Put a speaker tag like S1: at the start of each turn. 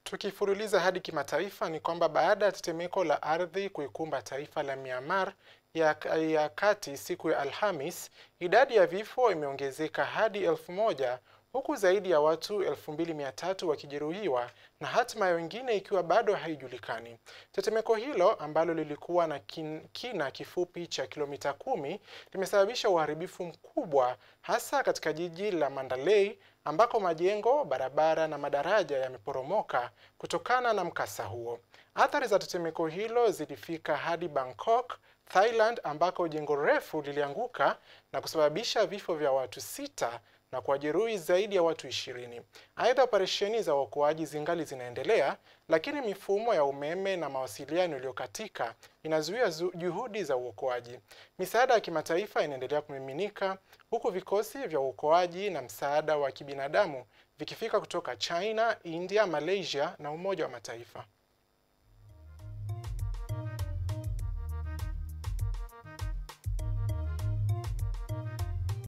S1: Tukifululiza hadi kimataifa ni kwamba baada ya tetemeko la ardhi kuikumba taifa la Myanmar ya kati siku ya Alhamis, idadi ya vifo imeongezeka hadi 1000 huku zaidi ya watu 2300 wakijeruhiwa na hatima ya wengine ikiwa bado haijulikani. Tetemeko hilo ambalo lilikuwa na kina kifupi cha kilomita 10 limesababisha uharibifu mkubwa hasa katika jiji la Mandalay ambako majengo, barabara na madaraja yameporomoka kutokana na mkasa huo. Athari za tetemeko hilo zilifika hadi Bangkok, Thailand ambako jengo refu lilianguka na kusababisha vifo vya watu 6 na kujeruhi zaidi ya watu 20. Aidha, operesheni za uokoaji zingali zinaendelea, lakini mifumo ya umeme na mawasiliano iliyokatika inazuia juhudi za uokoaji. Misaada ya kimataifa inaendelea kumiminika huku vikosi vya uokoaji na msaada wa kibinadamu vikifika kutoka China, India, Malaysia na Umoja wa Mataifa.